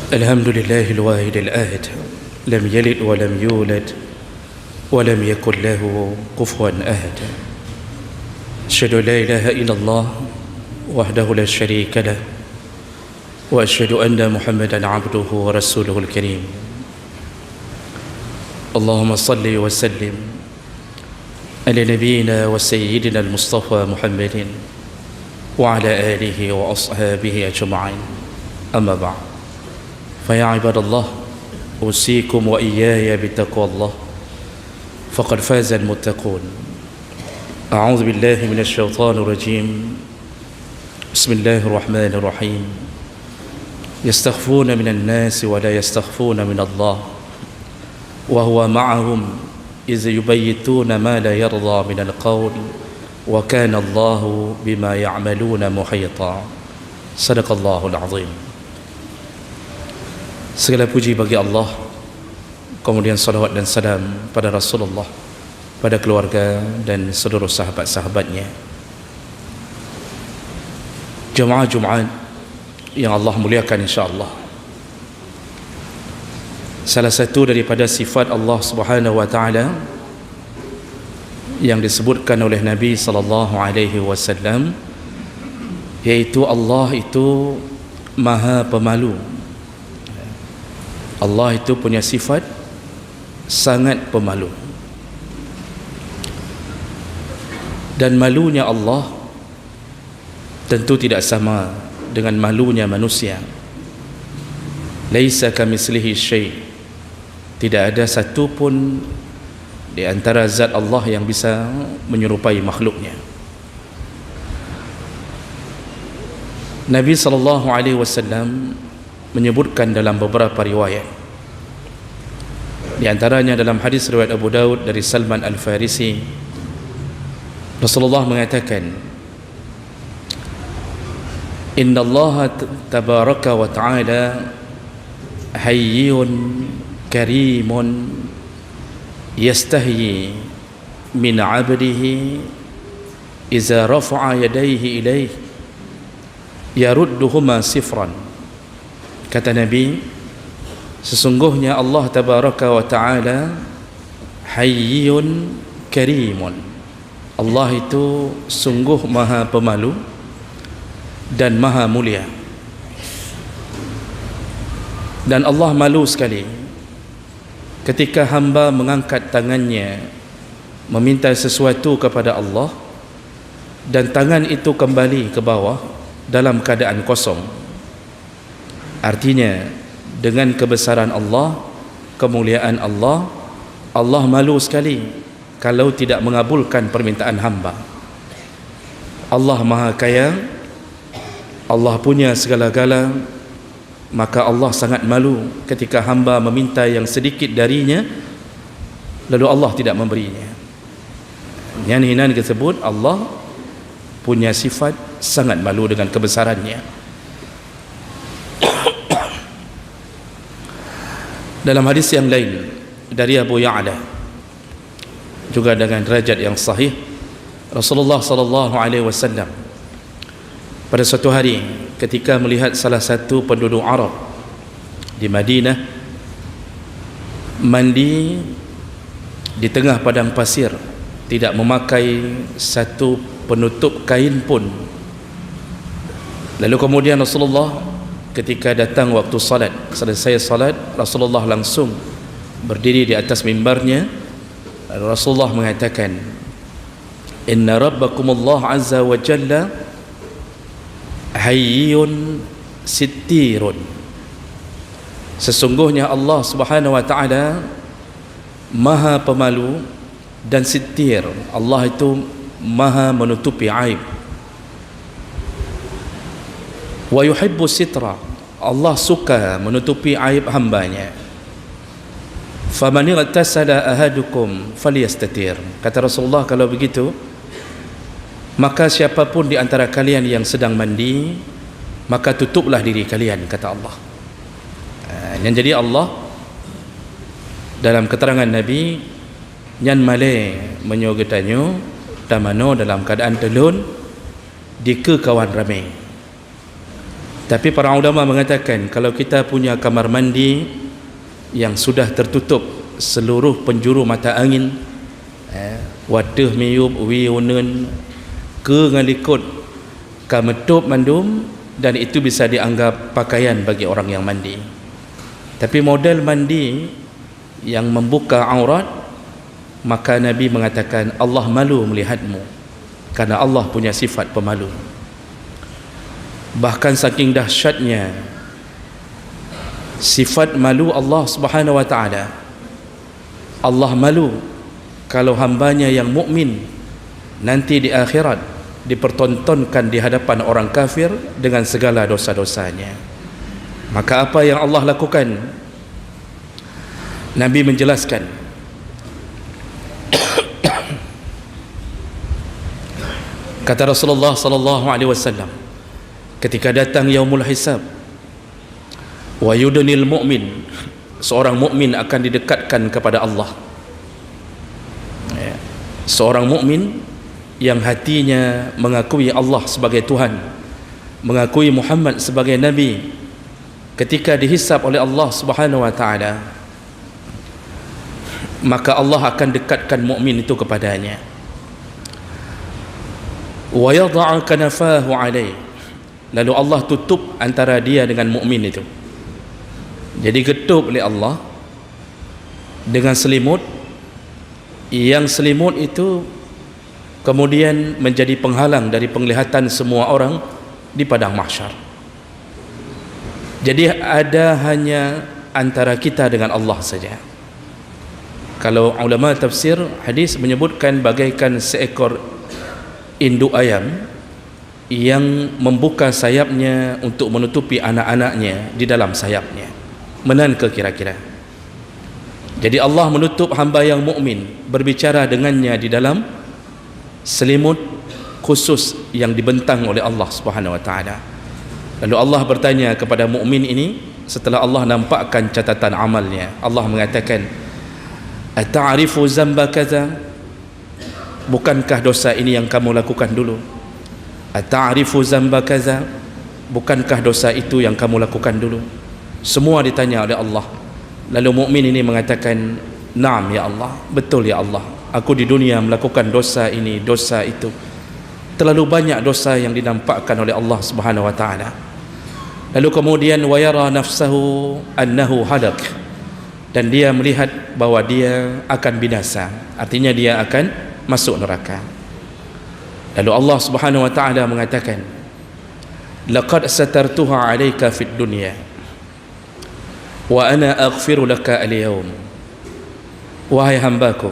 الحمد لله الواحد الأحد لم يلد ولم يولد ولم يكن له كفوا أحد أشهد أن لا إله إلا الله وحده لا شريك له وأشهد أن محمدا عبده ورسوله الكريم اللهم صل وسلم على نبينا وسيدنا المصطفى محمد وعلى آله وأصحابه أجمعين أما بعد فيا عباد الله أوصيكم وإياي بتقوى الله فقد فاز المتقون أعوذ بالله من الشيطان الرجيم بسم الله الرحمن الرحيم يستخفون من الناس ولا يستخفون من الله وهو معهم إذ يبيتون ما لا يرضى من القول وكان الله بما يعملون محيطا صدق الله العظيم. Segala puji bagi Allah, kemudian salawat dan salam pada Rasulullah, pada keluarga dan seluruh sahabat-sahabatnya. Jemaah Jumaat yang Allah muliakan insya-Allah. Salah satu daripada sifat Allah Subhanahu wa taala yang disebutkan oleh Nabi sallallahu alaihi wasallam, yaitu Allah itu Maha Pemalu. Allah itu punya sifat sangat pemalu. Dan malunya Allah tentu tidak sama dengan malunya manusia. Laisa kamitslihi syai'. Tidak ada satu pun di antara zat Allah yang bisa menyerupai makhluknya. Nabi sallallahu alaihi wasallam menyebutkan dalam beberapa riwayat, di antaranya dalam hadis riwayat Abu Daud dari Salman Al-Farisi, Rasulullah mengatakan, Inna Allah tabaraka wa ta'ala hayyun karimun yastahyi min 'abdihi iza rafa'a yadayhi ilayhi yarudduhuma sifran. Kata Nabi, sesungguhnya Allah tabaraka wa ta'ala hayyun karimun. Allah itu sungguh maha pemalu dan maha mulia. Dan Allah malu sekali ketika hamba mengangkat tangannya meminta sesuatu kepada Allah dan tangan itu kembali ke bawah dalam keadaan kosong. Artinya, dengan kebesaran Allah, kemuliaan Allah, Allah malu sekali kalau tidak mengabulkan permintaan hamba. Allah maha kaya, Allah punya segala-gala, maka Allah sangat malu ketika hamba meminta yang sedikit darinya lalu Allah tidak memberinya. Yang hinan tersebut, Allah punya sifat sangat malu dengan kebesarannya. Dalam hadis yang lain dari Abu Ya'la juga dengan derajat yang sahih, Rasulullah sallallahu alaihi wasallam pada suatu hari ketika melihat salah satu penduduk Arab di Madinah mandi di tengah padang pasir, tidak memakai satu penutup kain pun. Lalu kemudian Rasulullah ketika datang waktu salat, selesai salat, Rasulullah langsung berdiri di atas mimbarnya. Rasulullah mengatakan, Inna rabbakumullah azza wa jalla hayyun sittirun. Sesungguhnya Allah subhanahu wa ta'ala maha pemalu dan sittir. Allah itu maha menutupi aib. Wa yuhibbu sitra. Allah suka menutupi aib hambanya. Faman igtasala ahadukum falyastatir. Kata Rasulullah, kalau begitu maka siapapun di antara kalian yang sedang mandi, maka tutuplah diri kalian, kata Allah. Yang jadi Allah dalam keterangan Nabi, nyan male menyogetanyo tamano dalam keadaan telun di ke kawan ramai. Tapi para ulama mengatakan kalau kita punya kamar mandi yang sudah tertutup seluruh penjuru mata angin, wadah miyup wiunun ke ngalikut kametup mandum, dan itu bisa dianggap pakaian bagi orang yang mandi. Tapi model mandi yang membuka aurat, maka Nabi mengatakan Allah malu melihatmu, karena Allah punya sifat pemalu. Bahkan saking dahsyatnya sifat malu Allah Subhanahu wa taala, Allah malu kalau hambanya yang mukmin nanti di akhirat dipertontonkan di hadapan orang kafir dengan segala dosa-dosanya. Maka apa yang Allah lakukan? Nabi menjelaskan, kata Rasulullah sallallahu alaihi wasallam, ketika datang yaumul hisab, wa yudnil mu'min, seorang mukmin akan didekatkan kepada Allah. Seorang mukmin yang hatinya mengakui Allah sebagai Tuhan, mengakui Muhammad sebagai Nabi, ketika dihisab oleh Allah Subhanahu wa taala, maka Allah akan dekatkan mukmin itu kepadanya. Wa yad'a kanafahu alaihi, lalu Allah tutup antara dia dengan mukmin itu. Jadi getup oleh Allah dengan selimut, yang selimut itu kemudian menjadi penghalang dari penglihatan semua orang di padang mahsyar. Jadi ada hanya antara kita dengan Allah saja. Kalau ulama tafsir hadis menyebutkan bagaikan seekor induk ayam yang membuka sayapnya untuk menutupi anak-anaknya di dalam sayapnya. Menan ke kira-kira. Jadi Allah menutup hamba yang mukmin, berbicara dengannya di dalam selimut khusus yang dibentang oleh Allah Subhanahu wa taala. Lalu Allah bertanya kepada mukmin ini setelah Allah nampakkan catatan amalnya. Allah mengatakan, "Ata'rifu zamba kaza?" Bukankah dosa ini yang kamu lakukan dulu? Ata'rifu zamba kaza? Bukankah dosa itu yang kamu lakukan dulu? Semua ditanya oleh Allah. Lalu mukmin ini mengatakan, "Naam ya Allah, betul ya Allah. Aku di dunia melakukan dosa ini, dosa itu. Terlalu banyak dosa yang dinampakkan oleh Allah Subhanahu wa taala." Lalu kemudian wa yara nafsahu annahu halak, dan dia melihat bahwa dia akan binasa, artinya dia akan masuk neraka. Lalu Allah Subhanahu wa taala mengatakan, "Laqad satartuha 'alaika fid dunya wa ana aghfiru laka al-yawm." Wahai hambaku,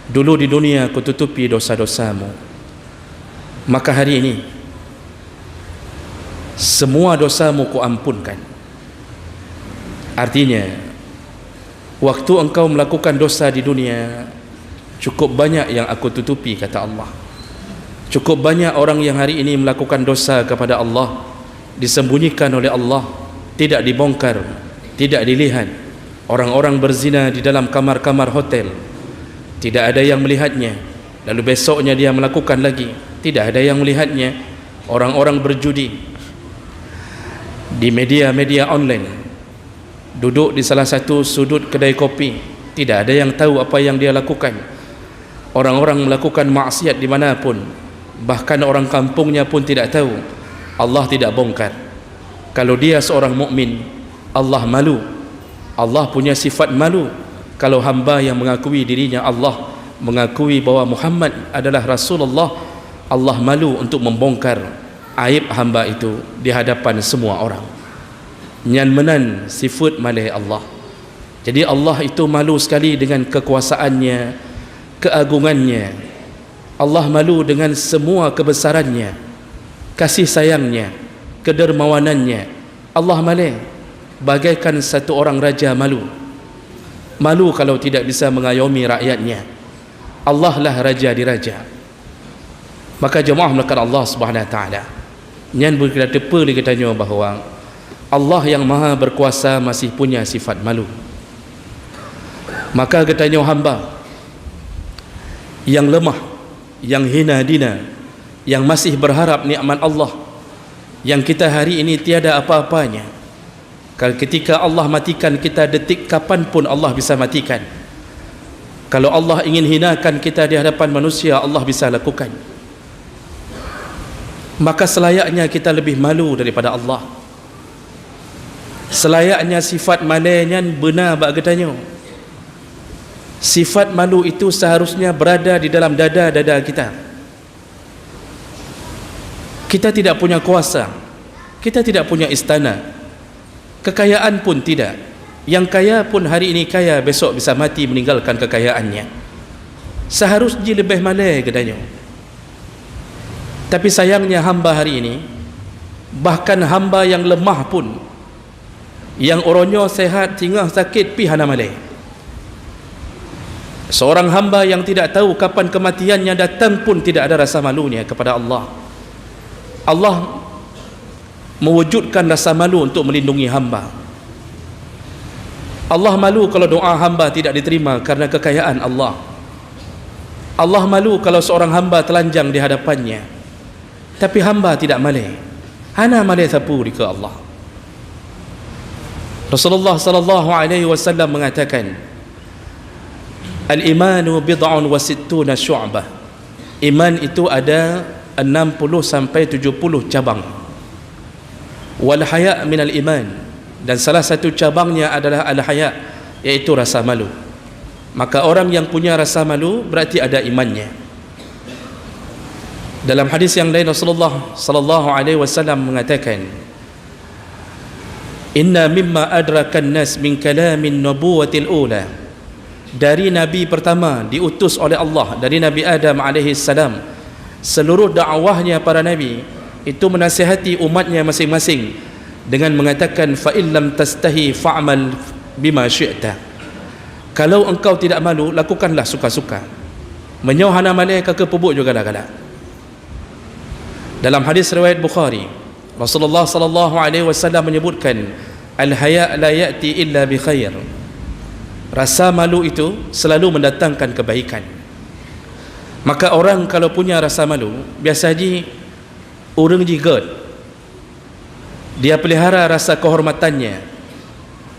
dulu di dunia aku tutupi dosa-dosamu, maka hari ini semua dosamu ku ampunkan. Artinya, waktu engkau melakukan dosa di dunia, cukup banyak yang aku tutupi, kata Allah. Cukup banyak orang yang hari ini melakukan dosa kepada Allah, disembunyikan oleh Allah, tidak dibongkar, tidak dilihat. Orang-orang berzina di dalam kamar-kamar hotel, tidak ada yang melihatnya. Lalu besoknya dia melakukan lagi, tidak ada yang melihatnya. Orang-orang berjudi di media-media online, duduk di salah satu sudut kedai kopi, tidak ada yang tahu apa yang dia lakukan. Orang-orang melakukan maksiat dimanapun, bahkan orang kampungnya pun tidak tahu. Allah tidak bongkar. Kalau dia seorang mukmin, Allah malu. Allah punya sifat malu. Kalau hamba yang mengakui dirinya Allah, mengakui bahwa Muhammad adalah Rasulullah, Allah malu untuk membongkar aib hamba itu di hadapan semua orang. Nyan menan sifat malih Allah. Jadi Allah itu malu sekali dengan kekuasaannya, keagungannya. Allah malu dengan semua kebesarannya, kasih sayangnya, kedermawanannya. Allah malih bagaikan satu orang raja malu. Malu kalau tidak bisa mengayomi rakyatnya. Allah lah raja di raja. Maka jemaah melakukan Allah Subhanahu wa taala. Nyan boleh kita tepa lagi tanya bahawa Allah yang maha berkuasa masih punya sifat malu. Maka katanya hamba yang lemah, yang hina dina, yang masih berharap nikmat Allah, yang kita hari ini tiada apa-apanya. Kalau ketika Allah matikan kita detik kapanpun Allah bisa matikan. Kalau Allah ingin hinakan kita di hadapan manusia, Allah bisa lakukan. Maka selayaknya kita lebih malu daripada Allah. Selayaknya sifat malainya benar bak getanyo. Sifat malu itu seharusnya berada di dalam dada-dada kita. Kita tidak punya kuasa, kita tidak punya istana, kekayaan pun tidak. Yang kaya pun hari ini kaya, besok bisa mati meninggalkan kekayaannya. Seharusnya lebih malai getanyo. Tapi sayangnya hamba hari ini, bahkan hamba yang lemah pun, yang orangnya sehat tinggal sakit pi hana malai. Seorang hamba yang tidak tahu kapan kematiannya datang pun tidak ada rasa malunya kepada Allah. Allah mewujudkan rasa malu untuk melindungi hamba. Allah malu kalau doa hamba tidak diterima karena kekayaan Allah. Allah malu kalau seorang hamba telanjang di hadapannya. Tapi hamba tidak malai. Hana malai sapu di ke Allah. Rasulullah sallallahu alaihi wasallam mengatakan, al-imanu bid'un wa sittuna syu'bah. Iman itu ada 60 sampai 70 cabang. Wal haya' minal iman, dan salah satu cabangnya adalah al-haya', yaitu rasa malu. Maka orang yang punya rasa malu berarti ada imannya. Dalam hadis yang lain Rasulullah sallallahu alaihi wasallam mengatakan, inna mimma adrakan nas min kalamin nubuwatil ula. Dari Nabi pertama diutus oleh Allah, dari Nabi Adam alaihi salam, seluruh dakwahnya para Nabi itu menasihati umatnya masing-masing dengan mengatakan, fa illam tastahi fa'mal bima syi'ta. Kalau engkau tidak malu, lakukanlah suka-suka. Menyoh hana malai ke pebuk juga galak-galak. Dalam hadis riwayat Bukhari, Rasulullah sallallahu alaihi wasallam menyebutkan, al-haya' la ya'ti illa bi khair. Rasa malu itu selalu mendatangkan kebaikan. Maka orang kalau punya rasa malu, biasanya orang jigot, dia pelihara rasa kehormatannya,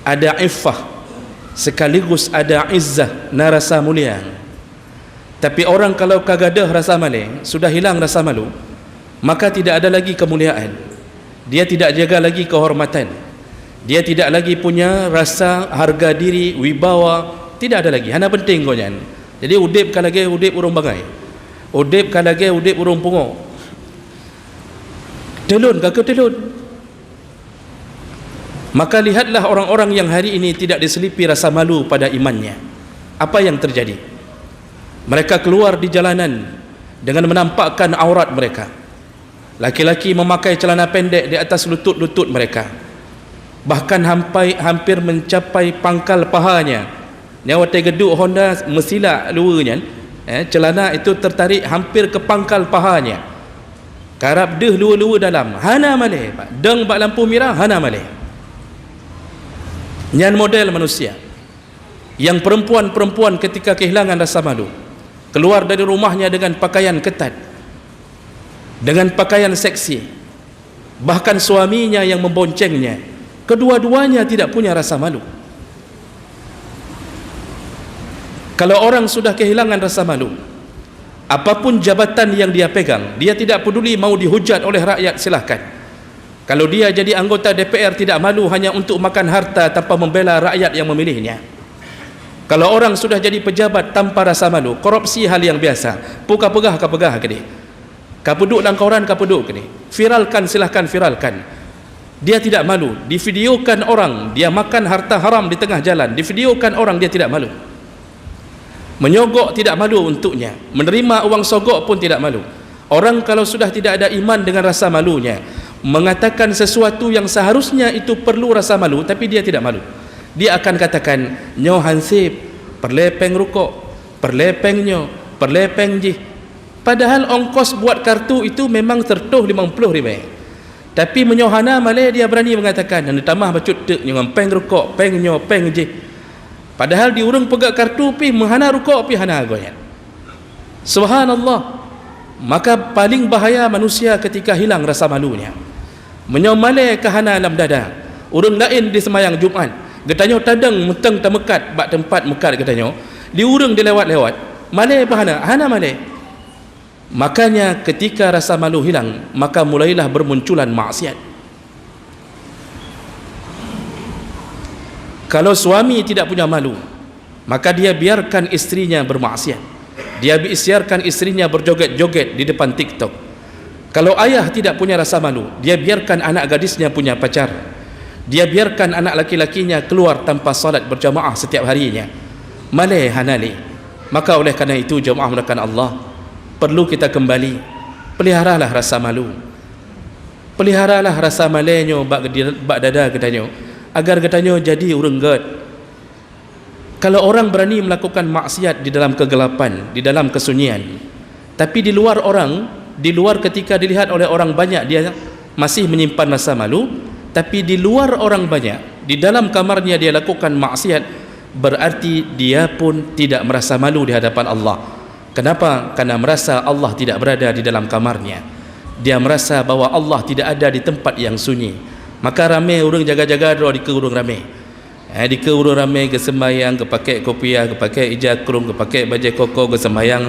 ada iffah, sekaligus ada izzah, na rasa mulia. Tapi orang kalau kagadah rasa malu, sudah hilang rasa malu, maka tidak ada lagi kemuliaan. Dia tidak jaga lagi kehormatan. Dia tidak lagi punya rasa harga diri, wibawa, tidak ada lagi. Hana penting konyan. Jadi udip kan lagi udip urung bangai. Udip kan lagi udip urung pungo. Telun kakak telun. Maka lihatlah orang-orang yang hari ini tidak diselipi rasa malu pada imannya. Apa yang terjadi? Mereka keluar di jalanan dengan menampakkan aurat mereka. Laki-laki memakai celana pendek di atas lutut-lutut mereka. Bahkan hampir mencapai pangkal pahanya. Nyawa geduk Honda mesila luarnya, celana itu tertarik hampir ke pangkal pahanya. Karab deh luar-luar dalam. Hana malai, deng bak lampu merah hana malai. Nyan model manusia. Yang perempuan-perempuan ketika kehilangan rasa malu, keluar dari rumahnya dengan pakaian ketat, dengan pakaian seksi. Bahkan suaminya yang memboncengnya. Kedua-duanya tidak punya rasa malu. Kalau orang sudah kehilangan rasa malu, apapun jabatan yang dia pegang, dia tidak peduli mau dihujat oleh rakyat, silahkan. Kalau dia jadi anggota DPR tidak malu hanya untuk makan harta tanpa membela rakyat yang memilihnya. Kalau orang sudah jadi pejabat tanpa rasa malu, korupsi hal yang biasa. Puka pegah ka pegah ke dia. Ka peduk dalam koran ka peduk ke dia. Viralkan, silahkan viralkan. Dia tidak malu, divideokan orang dia makan harta haram di tengah jalan, divideokan orang dia tidak malu. Menyogok tidak malu untuknya, menerima uang sogok pun tidak malu. Orang kalau sudah tidak ada iman dengan rasa malunya, mengatakan sesuatu yang seharusnya itu perlu rasa malu, tapi dia tidak malu. Dia akan katakan, nyo hansip, perlepeng rukuk, perlepeng nyo, perlepeng jih. Padahal ongkos buat kartu itu memang tertuh 50 ribu. Tapi menyohana malai dia berani mengatakan, yang tambah bacut tek dengan peng rukuk, peng nyo, peng jih. Padahal di urung pegak kartu pi menghana rukuk pi hana goyan. Subhanallah. Maka paling bahaya manusia ketika hilang rasa malunya. Menyomalai kahana dalam dada. Urang lain di semayang Jumaat, getanyo tadang meteng tamekat bak tempat mekat getanyo. Di urang dia lewat-lewat. Malai bahana, hana malai. Makanya ketika rasa malu hilang, maka mulailah bermunculan maksiat. Kalau suami tidak punya malu, maka dia biarkan istrinya bermaksiat. Dia biarkan istrinya berjoget-joget di depan TikTok. Kalau ayah tidak punya rasa malu, dia biarkan anak gadisnya punya pacar. Dia biarkan anak laki-lakinya keluar tanpa salat berjamaah setiap harinya. Malai hanali. Maka oleh kerana itu jemaah mulakan Allah, perlu kita kembali, peliharalah rasa malu. Peliharalah rasa malenyo bak dada getanyo, agar getanyo jadi urang gad. Kalau orang berani melakukan maksiat di dalam kegelapan, di dalam kesunyian, tapi di luar ketika dilihat oleh orang banyak dia masih menyimpan rasa malu, tapi di luar orang banyak, di dalam kamarnya dia lakukan maksiat, berarti dia pun tidak merasa malu di hadapan Allah. Kenapa? Karena merasa Allah tidak berada di dalam kamarnya. Dia merasa bahwa Allah tidak ada di tempat yang sunyi. Maka ramai orang jaga-jaga di ke urang ramai. Di ke urang ramai ke sembahyang, ke pakai kopiah, ke pakai ijakrung, ke pakai baju koko, ke sembahyang,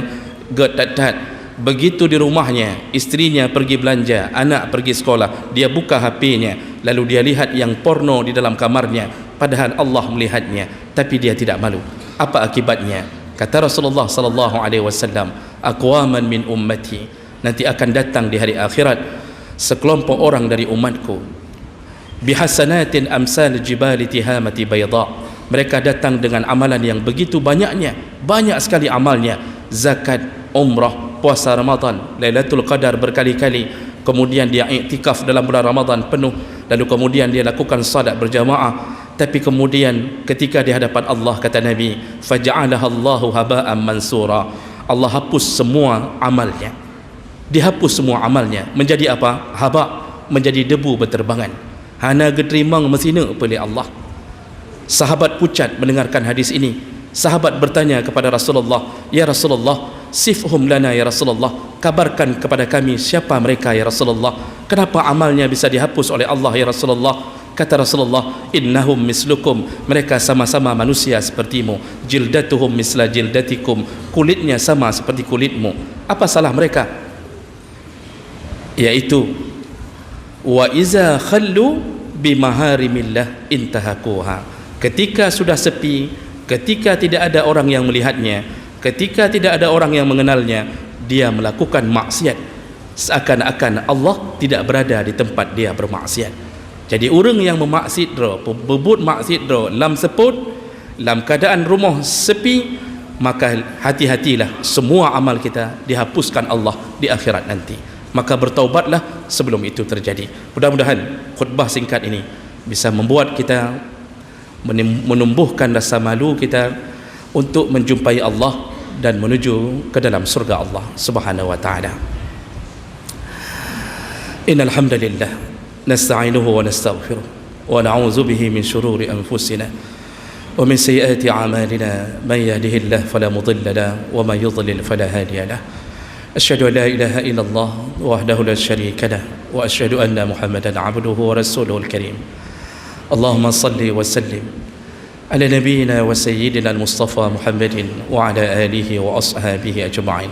ke tat-tat. Begitu di rumahnya, istrinya pergi belanja, anak pergi sekolah, dia buka HP-nya, lalu dia lihat yang porno di dalam kamarnya, padahal Allah melihatnya, tapi dia tidak malu. Apa akibatnya? Kata Rasulullah sallallahu alaihi wasallam, aqwaman min ummati, nanti akan datang di hari akhirat sekelompok orang dari umatku, bihasanatin amsal jibali tihamati bayda. Mereka datang dengan amalan yang begitu banyaknya, banyak sekali amalnya, zakat, umrah, puasa Ramadan, Lailatul Qadar berkali-kali, kemudian dia iktikaf dalam bulan Ramadan penuh, lalu kemudian dia lakukan salat berjamaah. Tapi kemudian ketika di hadapan Allah, kata Nabi, faja'alaha Allahu haba'an mansura, Allah hapus semua amalnya. Dihapus semua amalnya, menjadi apa? Haba, menjadi debu berterbangan. Hana getrimang mesina oleh Allah. Sahabat pucat mendengarkan hadis ini. Sahabat bertanya kepada Rasulullah, ya Rasulullah, sifhum lana ya Rasulullah, kabarkan kepada kami siapa mereka ya Rasulullah, kenapa amalnya bisa dihapus oleh Allah ya Rasulullah? Kata Rasulullah, innahum mislukum, mereka sama-sama manusia sepertimu, jildatuhum misla jildatikum, kulitnya sama seperti kulitmu. Apa salah mereka? Yaitu wa iza khallu bimaharimillah intahakuha, ketika sudah sepi, ketika tidak ada orang yang melihatnya, ketika tidak ada orang yang mengenalnya, dia melakukan maksiat, seakan-akan Allah tidak berada di tempat dia bermaksiat. Jadi orang yang memaksud bebut maksud lam seput, dalam keadaan rumah sepi, maka hati-hatilah, semua amal kita dihapuskan Allah di akhirat nanti. Maka bertaubatlah sebelum itu terjadi. Mudah-mudahan khutbah singkat ini bisa membuat kita menumbuhkan rasa malu kita untuk menjumpai Allah dan menuju ke dalam surga Allah Subhanahu wa taala. Innal hamdalillah nasta'inuhu wa nastaghfiruh wa na'udzu bihi min shururi anfusina wa min sayyiati a'malina, man yahdihillahu fala mudilla lahu wa man yudlil fala hadiya lahu. Asyhadu an la ilaha illallah wahdahu la syarika lahu wa asyhadu anna Muhammadan 'abduhu wa rasuluhul karim. Allahumma salli wa sallim ala nabiyyina wa sayyidina al-Mustafa Muhammadin wa ala alihi wa ashabihi ajma'in.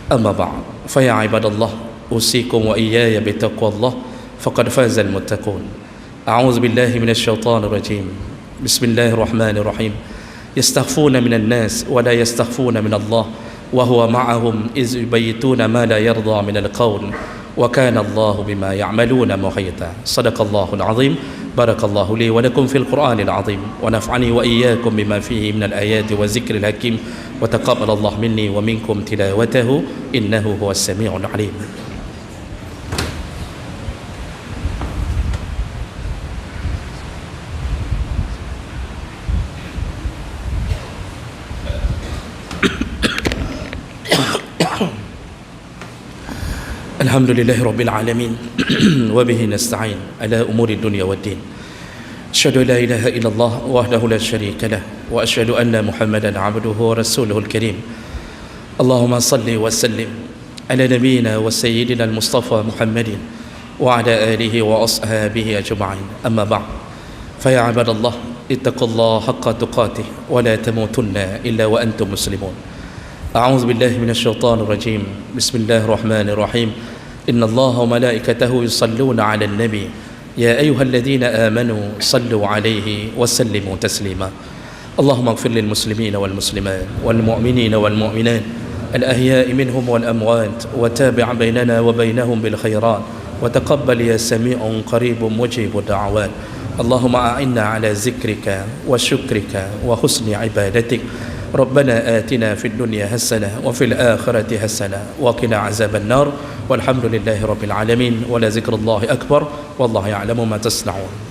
Amma ba'd, fa ya ibadallah, usikum wa iyaya bi taqwallah, faqad faza al-muttaqun. A'udzu billahi minasy syaithanir rajim. Bismillahirrahmanirrahim. Yastakhfuna minan nas wa la yastakhfuna min Allah wa huwa ma'ahum iz yubayyituna ma la yarda min al-qawl wa kana Allahu bima ya'maluna muhita. Shadaqallahul azim. Barakallahu li wa lakum fil Qur'anil azim wa naf'ani wa iyyakum bima fihi min al-ayati wa zikril hakim wa taqabbalallahu minni wa minkum tilawatahu innahu huwas sami'ul alim. Alhamdulillahi Rabbil Alamin wa bihi nasta'in ala umuri dunya waddin. Asyhadu an la ilaha illallah wahdahu la syarika lah wa asyhadu anna Muhammadan 'abduhu wa rasuluhul karim. Allahumma salli wa sallim ala nabiyyina wa sayyidina al-Mustafa Muhammadin وعلى آله وأصحابه أجمعين. أما بعد، فيا عباد الله اتقوا الله حق تقاته ولا تموتن إلا وأنتم مسلمون. أعوذ بالله من الشيطان الرجيم. بسم الله الرحمن الرحيم. إن الله وملائكته يصلون على النبي يا أيها الذين آمنوا صلوا عليه وسلموا تسليما. اللهم اغفر للمسلمين والمسلمات والمؤمنين والمؤمنات الأحياء منهم والأموات، وتابع بيننا وبينهم بالخيرات، وتقبل يا سميع قريب مجيب الدعوات. اللهم أعنا على ذكرك وشكرك وحسن عبادتك. ربنا آتنا في الدنيا حسنة وفي الآخرة حسنة وقنا عذاب النار. والحمد لله رب العالمين، ولذكر الله أكبر والله يعلم ما تصنعون.